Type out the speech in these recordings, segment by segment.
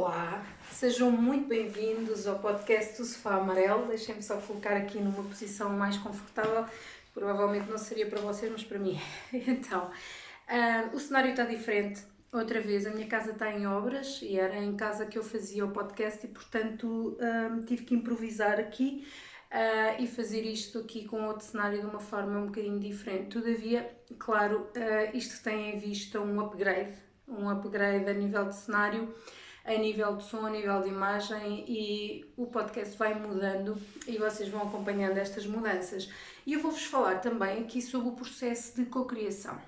Olá, sejam muito bem-vindos ao podcast do Sofá Amarelo. Deixem-me só colocar aqui numa posição mais confortável, provavelmente não seria para vocês, mas para mim. Então, o cenário está diferente. Outra vez, a minha casa está em obras e era em casa que eu fazia o podcast e, portanto, tive que improvisar aqui e fazer isto aqui com outro cenário de uma forma um bocadinho diferente. Todavia, claro, isto tem em vista um upgrade a nível de cenário, a nível de som, a nível de imagem, e o podcast vai mudando e vocês vão acompanhando estas mudanças. E eu vou-vos falar também aqui sobre o processo de cocriação.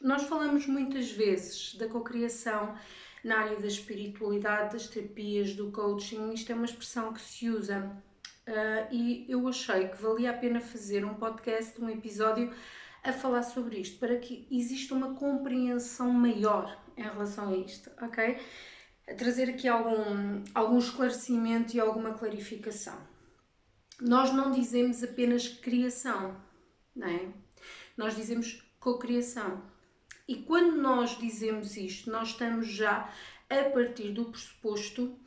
Nós falamos muitas vezes da cocriação na área da espiritualidade, das terapias, do coaching. Isto é uma expressão que se usa e eu achei que valia a pena fazer um podcast, um episódio a falar sobre isto, para que exista uma compreensão maior em relação a isto, ok? A trazer aqui algum esclarecimento e alguma clarificação. Nós não dizemos apenas criação, não é? Nós dizemos cocriação. E quando nós dizemos isto, nós estamos já a partir do pressuposto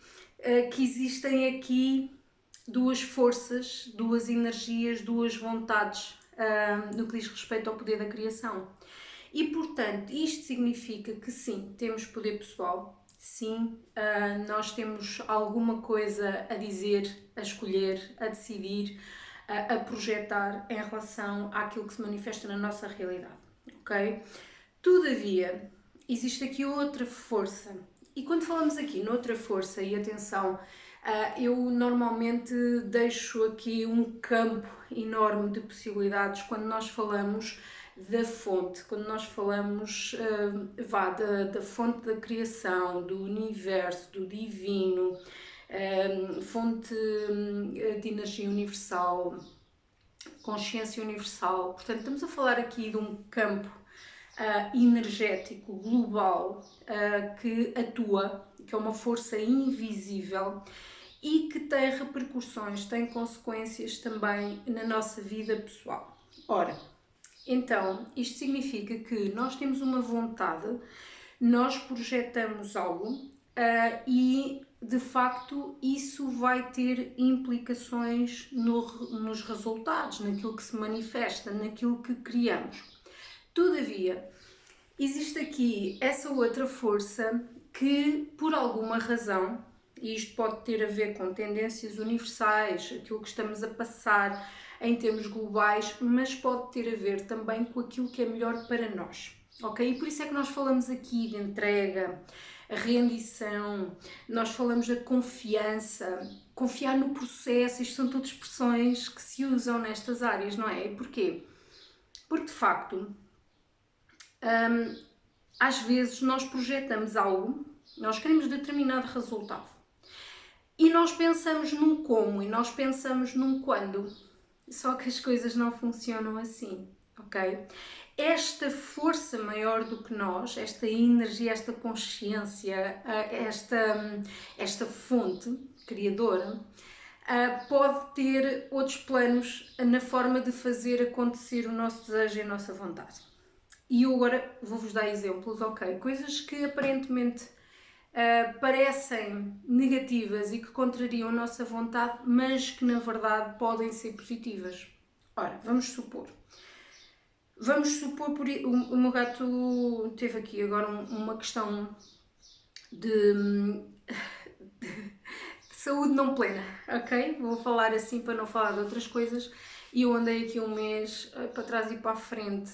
que existem aqui duas forças, duas energias, duas vontades no que diz respeito ao poder da criação. E, portanto, isto significa que sim, temos poder pessoal, sim, nós temos alguma coisa a dizer, a escolher, a decidir, a projetar em relação àquilo que se manifesta na nossa realidade, ok? Todavia, existe aqui outra força. E quando falamos aqui noutra força, e atenção, eu normalmente deixo aqui um campo enorme de possibilidades quando nós falamos da fonte, quando nós falamos da fonte da criação, do universo, do divino, fonte de energia universal, consciência universal. Portanto, estamos a falar aqui de um campo energético global que atua, que é uma força invisível e que tem repercussões, tem consequências também na nossa vida pessoal. Ora, então, isto significa que nós temos uma vontade, nós projetamos algo e, de facto, isso vai ter implicações nos resultados, naquilo que se manifesta, naquilo que criamos. Todavia, existe aqui essa outra força que, por alguma razão, e isto pode ter a ver com tendências universais, aquilo que estamos a passar em termos globais, mas pode ter a ver também com aquilo que é melhor para nós, ok? E por isso é que nós falamos aqui de entrega, a rendição, nós falamos da confiança, confiar no processo. Isto são todas expressões que se usam nestas áreas, não é? E porquê? Porque, de facto, às vezes nós projetamos algo, nós queremos determinado resultado e nós pensamos num como e nós pensamos num quando, só que as coisas não funcionam assim, ok? Esta força maior do que nós, esta energia, esta consciência, esta fonte criadora, pode ter outros planos na forma de fazer acontecer o nosso desejo e a nossa vontade. E eu agora vou-vos dar exemplos, ok? Coisas que aparentemente parecem negativas e que contrariam a nossa vontade, mas que na verdade podem ser positivas. Ora, vamos supor, o meu gato teve aqui agora uma questão de saúde não plena, ok? Vou falar assim para não falar de outras coisas. E eu andei aqui um mês para trás e para a frente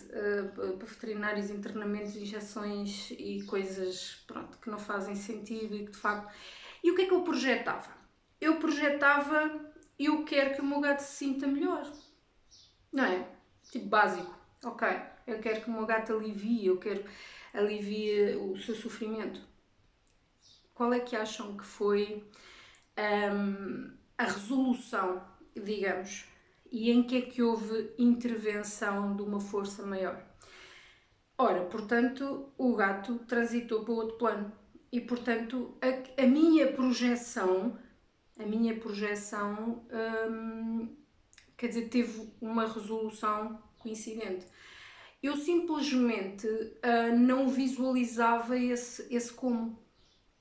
para veterinários, internamentos, injeções e coisas, pronto, que não fazem sentido e que de facto... E o que é que eu projetava? Eu quero que o meu gato se sinta melhor, não é? Tipo básico, ok? Eu quero que o meu gato alivie o seu sofrimento. Qual é que acham que foi a resolução, digamos? E em que é que houve intervenção de uma força maior? Ora, portanto, o gato transitou para outro plano e, portanto, a minha projeção, quer dizer, teve uma resolução coincidente. Eu simplesmente não visualizava esse como.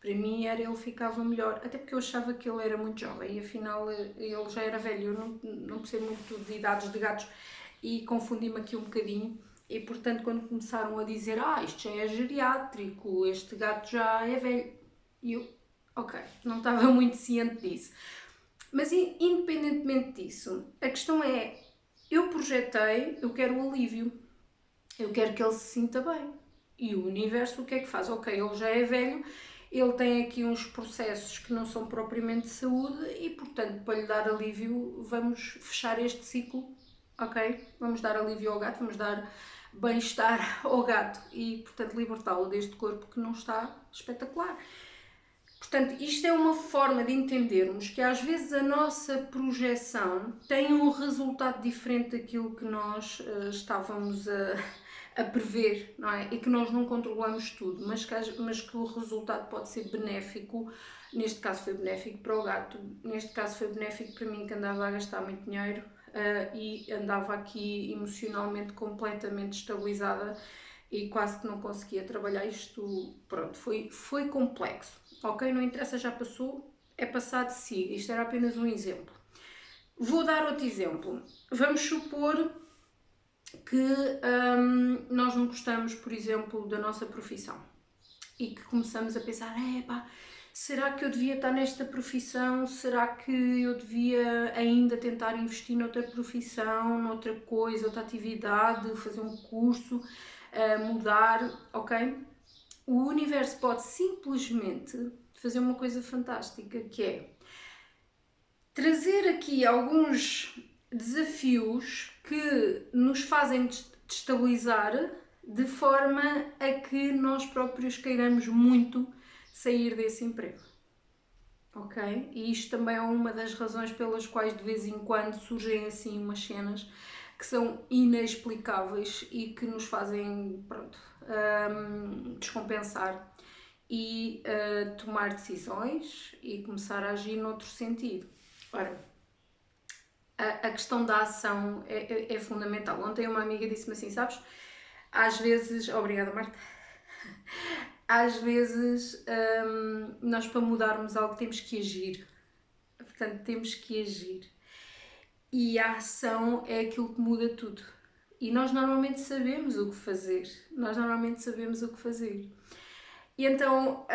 Para mim era ele ficava melhor, até porque eu achava que ele era muito jovem e afinal ele já era velho. Eu não percebo muito de idades de gatos e confundi-me aqui um bocadinho. E portanto, quando começaram a dizer, isto já é geriátrico, este gato já é velho, e eu, ok, não estava muito ciente disso. Mas independentemente disso, a questão é, eu projetei, eu quero o alívio, eu quero que ele se sinta bem. E o universo o que é que faz? Ok, ele já é velho, ele tem aqui uns processos que não são propriamente de saúde e, portanto, para lhe dar alívio, vamos fechar este ciclo, ok? Vamos dar alívio ao gato, vamos dar bem-estar ao gato e, portanto, libertá-lo deste corpo que não está espetacular. Portanto, isto é uma forma de entendermos que às vezes a nossa projeção tem um resultado diferente daquilo que nós estávamos a prever, não é? E que nós não controlamos tudo, mas que o resultado pode ser benéfico. Neste caso foi benéfico para o gato, neste caso foi benéfico para mim, que andava a gastar muito dinheiro e andava aqui emocionalmente completamente estabilizada e quase que não conseguia trabalhar isto. Pronto, foi complexo, ok? Não interessa, já passou, é passado, siga. Isto era apenas um exemplo. Vou dar outro exemplo. Vamos supor que nós não gostamos, por exemplo, da nossa profissão e que começamos a pensar, será que eu devia estar nesta profissão? Será que eu devia ainda tentar investir noutra profissão, noutra coisa, outra atividade, fazer um curso, mudar, ok? O universo pode simplesmente fazer uma coisa fantástica, que é trazer aqui alguns desafios que nos fazem destabilizar de forma a que nós próprios queiramos muito sair desse emprego, ok? E isto também é uma das razões pelas quais de vez em quando surgem assim umas cenas que são inexplicáveis e que nos fazem, pronto, descompensar e tomar decisões e começar a agir noutro sentido. Ora, a questão da ação é fundamental. Ontem uma amiga disse-me assim, sabes, às vezes... Obrigada, Marta. Às vezes, nós para mudarmos algo temos que agir. Portanto, temos que agir. E a ação é aquilo que muda tudo. E nós normalmente sabemos o que fazer. E então,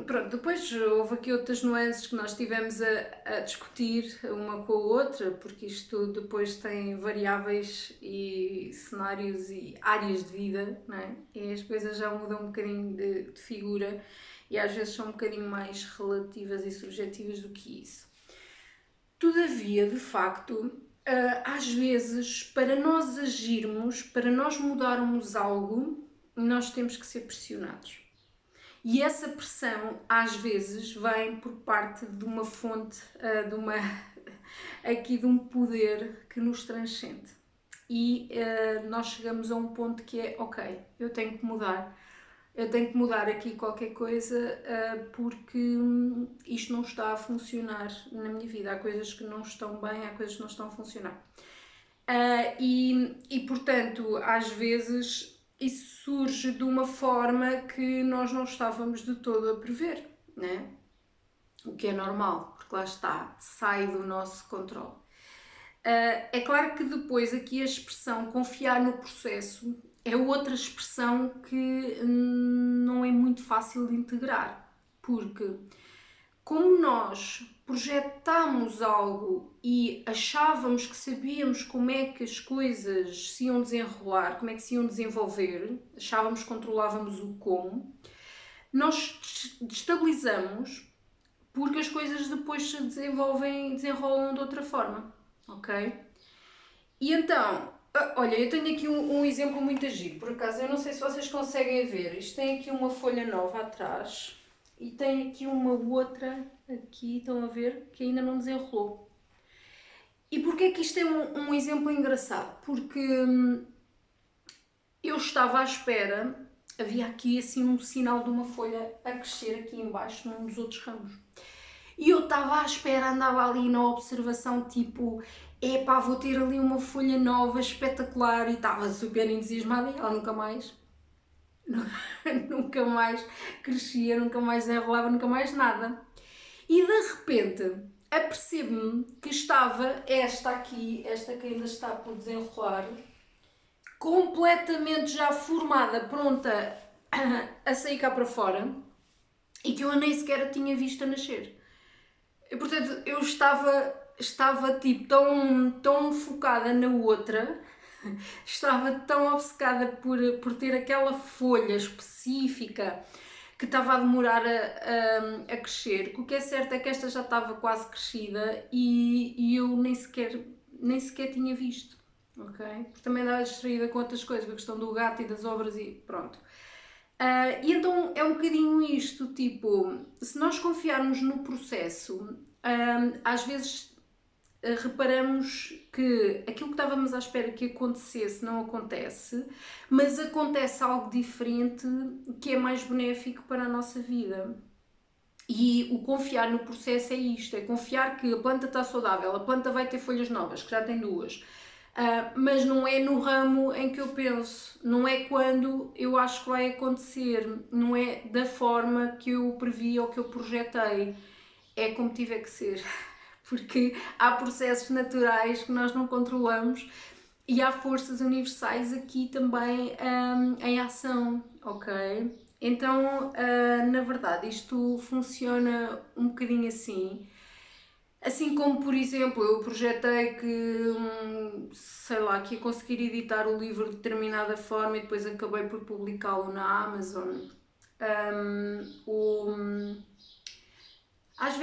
pronto, depois houve aqui outras nuances que nós tivemos a discutir uma com a outra, porque isto depois tem variáveis e cenários e áreas de vida, não é? E as coisas já mudam um bocadinho de figura e às vezes são um bocadinho mais relativas e subjetivas do que isso. Todavia, de facto, às vezes, para nós agirmos, para nós mudarmos algo, nós temos que ser pressionados. E essa pressão, às vezes, vem por parte de uma fonte, de um poder que nos transcende. E nós chegamos a um ponto que é, ok, eu tenho que mudar aqui qualquer coisa porque isto não está a funcionar na minha vida. Há coisas que não estão bem, há coisas que não estão a funcionar. E portanto, às vezes... isso surge de uma forma que nós não estávamos de todo a prever, né? O que é normal, porque lá está, sai do nosso controle. É claro que depois aqui a expressão confiar no processo é outra expressão que não é muito fácil de integrar, porque como nós projetámos algo e achávamos que sabíamos como é que as coisas se iam desenrolar, como é que se iam desenvolver, achávamos que controlávamos o como, nós destabilizamos porque as coisas depois se desenrolam de outra forma, ok? E então, olha, eu tenho aqui um exemplo muito giro, por acaso, eu não sei se vocês conseguem ver, isto tem aqui uma folha nova atrás. E tem aqui uma outra, aqui, estão a ver, que ainda não desenrolou. E porquê é que isto é um exemplo engraçado? Porque eu estava à espera, havia aqui assim um sinal de uma folha a crescer aqui em baixo, num dos outros ramos. E eu estava à espera, andava ali na observação, tipo, vou ter ali uma folha nova, espetacular, e estava super entusiasmada e ela nunca mais nunca mais crescia, nunca mais enrolava, nunca mais nada. E de repente apercebo-me que estava esta aqui, esta que ainda está por desenrolar, completamente já formada, pronta a sair cá para fora, e que eu nem sequer a tinha visto a nascer. E, portanto, eu estava tipo tão focada na outra, estava tão obcecada por ter aquela folha específica que estava a demorar a crescer, que o que é certo é que esta já estava quase crescida e eu nem sequer tinha visto, ok? Porque também andava distraída com outras coisas, com a questão do gato e das obras e pronto. E então é um bocadinho isto, tipo, se nós confiarmos no processo, às vezes reparamos que aquilo que estávamos à espera que acontecesse não acontece, mas acontece algo diferente que é mais benéfico para a nossa vida. E o confiar no processo é isto, é confiar que a planta está saudável, a planta vai ter folhas novas, que já tem duas. Mas não é no ramo em que eu penso, não é quando eu acho que vai acontecer, não é da forma que eu previ ou que eu projetei, é como tiver que ser. Porque há processos naturais que nós não controlamos e há forças universais aqui também em ação, ok? Então, na verdade, isto funciona um bocadinho assim. Assim como, por exemplo, eu projetei que, sei lá, que ia conseguir editar o livro de determinada forma e depois acabei por publicá-lo na Amazon. Às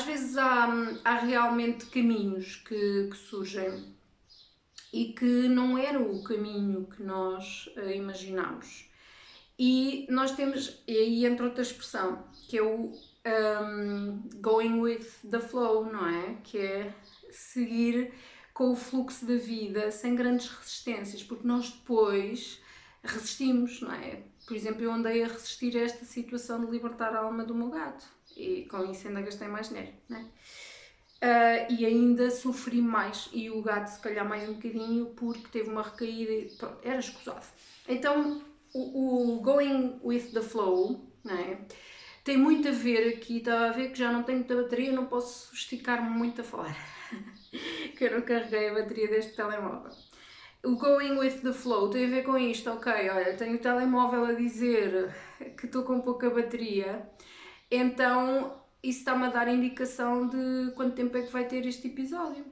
vezes há realmente caminhos que surgem e que não era o caminho que nós imaginámos. E nós temos, e aí entra outra expressão, que é o going with the flow, não é? Que é seguir com o fluxo da vida sem grandes resistências, porque nós depois resistimos, não é? Por exemplo, eu andei a resistir a esta situação de libertar a alma do meu gato e com isso ainda gastei mais dinheiro, não é? E ainda sofri mais, e o gato se calhar mais um bocadinho porque teve uma recaída e pronto, era escusado. Então o going with the flow, não é? Tem muito a ver aqui, estava a ver que já não tenho muita bateria, não posso esticar-me muito a falar, que eu não carreguei a bateria deste telemóvel. O going with the flow tem a ver com isto, ok, olha, tenho o telemóvel a dizer que estou com pouca bateria, então isso está-me a dar indicação de quanto tempo é que vai ter este episódio.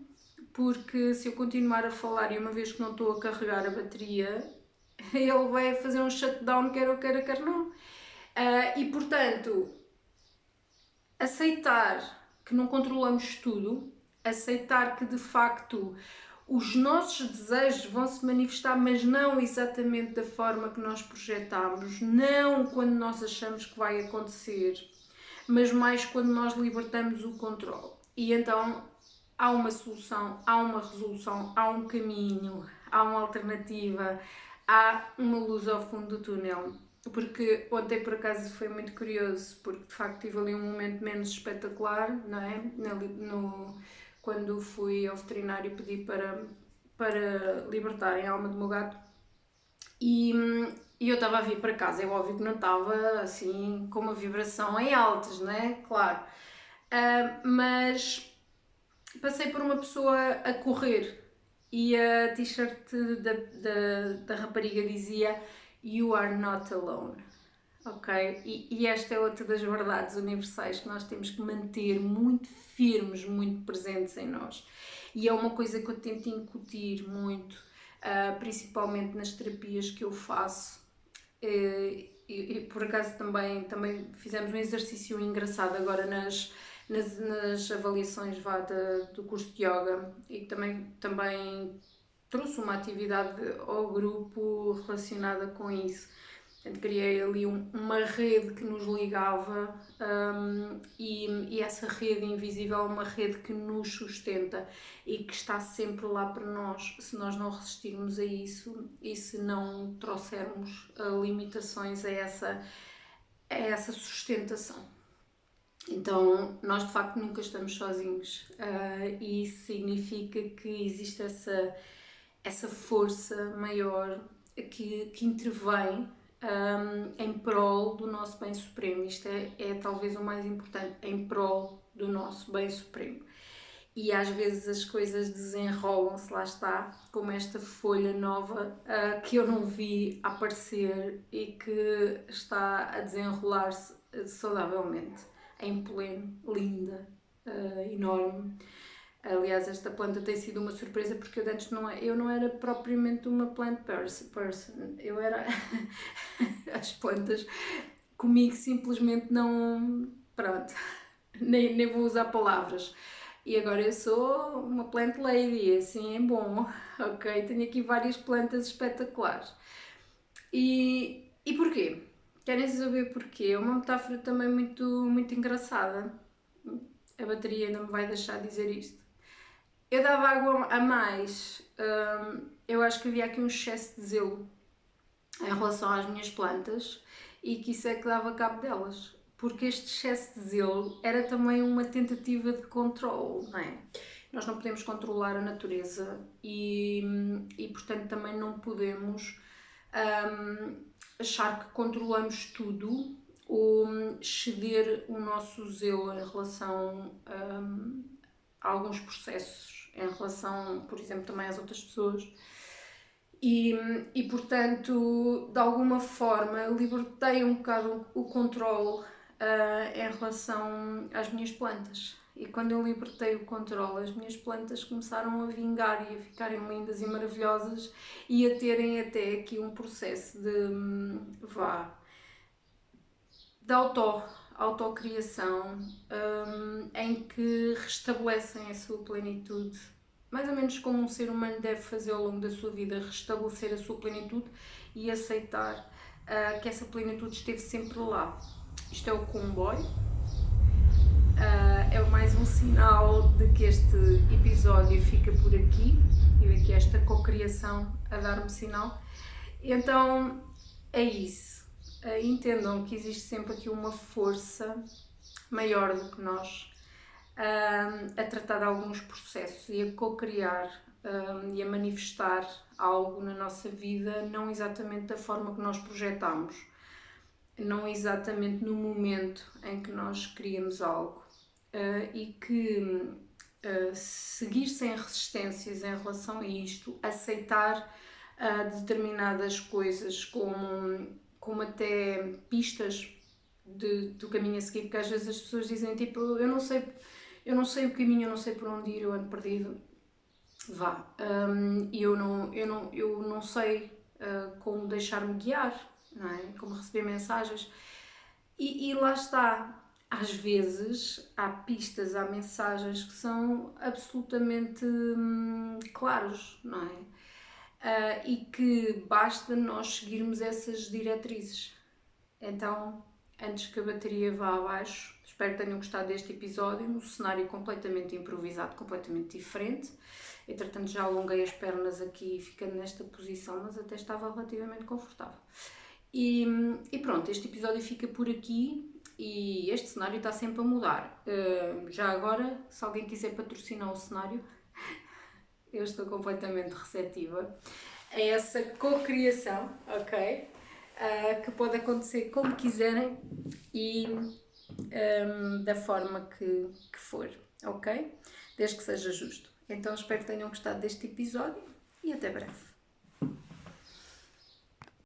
Porque se eu continuar a falar e uma vez que não estou a carregar a bateria, ele vai fazer um shutdown, quer eu queira, quer não. E portanto, aceitar que não controlamos tudo, aceitar que de facto os nossos desejos vão se manifestar, mas não exatamente da forma que nós projetamos, não quando nós achamos que vai acontecer, mas mais quando nós libertamos o controle. E então há uma solução, há uma resolução, há um caminho, há uma alternativa, há uma luz ao fundo do túnel. Porque ontem por acaso foi muito curioso, porque de facto tive ali um momento menos espetacular, não é? Quando fui ao veterinário e pedi para libertarem a alma do meu gato. E eu estava a vir para casa, é óbvio que não estava assim com uma vibração em altas, não é? Claro. Mas passei por uma pessoa a correr e a t-shirt da rapariga dizia You are not alone. Ok? E esta é outra das verdades universais que nós temos que manter muito firmes, muito presentes em nós. E é uma coisa que eu tento incutir muito, principalmente nas terapias que eu faço. E por acaso também fizemos um exercício engraçado agora nas avaliações do curso de yoga e também trouxe uma atividade ao grupo relacionada com isso. Portanto, criei ali uma rede que nos ligava e essa rede invisível é uma rede que nos sustenta e que está sempre lá para nós, se nós não resistirmos a isso e se não trouxermos limitações a essa sustentação. Então, nós de facto nunca estamos sozinhos e isso significa que existe essa força maior que intervém em prol do nosso bem supremo. Isto é talvez o mais importante, em prol do nosso bem supremo. E às vezes as coisas desenrolam-se, lá está, como esta folha nova que eu não vi aparecer e que está a desenrolar-se saudavelmente, em pleno, linda, enorme. Aliás, esta planta tem sido uma surpresa porque eu não era propriamente uma plant person. Eu era... As plantas comigo simplesmente não... Pronto, nem vou usar palavras. E agora eu sou uma plant lady, assim é bom, ok? Tenho aqui várias plantas espetaculares. E porquê? Querem saber porquê? É uma metáfora também muito engraçada. A bateria ainda me vai deixar dizer isto. Eu dava água a mais, eu acho que havia aqui um excesso de zelo em relação às minhas plantas e que isso é que dava cabo delas. Porque este excesso de zelo era também uma tentativa de controle, não é? Nós não podemos controlar a natureza e portanto também não podemos achar que controlamos tudo ou ceder o nosso zelo em relação a alguns processos, em relação, por exemplo, também às outras pessoas. E portanto, de alguma forma, libertei um bocado o controle em relação às minhas plantas. E quando eu libertei o controle, as minhas plantas começaram a vingar e a ficarem lindas e maravilhosas e a terem até aqui um processo de autocriação, em que restabelecem a sua plenitude. Mais ou menos como um ser humano deve fazer ao longo da sua vida, restabelecer a sua plenitude e aceitar que essa plenitude esteve sempre lá. Isto é o comboio, é mais um sinal de que este episódio fica por aqui. Tive aqui esta cocriação a dar-me sinal. Então é isso. Entendam que existe sempre aqui uma força maior do que nós a tratar de alguns processos e a co-criar e a manifestar algo na nossa vida, não exatamente da forma que nós projetamos, não exatamente no momento em que nós queríamos algo, e que seguir sem resistências em relação a isto, aceitar determinadas coisas como até pistas do caminho a seguir, porque às vezes as pessoas dizem tipo, eu não sei o caminho, eu não sei por onde ir, eu ando perdido, e eu não sei como deixar-me guiar, não é? Como receber mensagens, e lá está. Às vezes há pistas, há mensagens que são absolutamente claros, não é? E que basta nós seguirmos essas diretrizes. Então, antes que a bateria vá abaixo, espero que tenham gostado deste episódio, um cenário completamente improvisado, completamente diferente. Entretanto, já alonguei as pernas aqui ficando nesta posição, mas até estava relativamente confortável. E pronto, este episódio fica por aqui e este cenário está sempre a mudar. Já agora, se alguém quiser patrocinar o cenário, eu estou completamente receptiva a essa cocriação, ok? Que pode acontecer como quiserem e da forma que for, ok? Desde que seja justo. Então espero que tenham gostado deste episódio e até breve.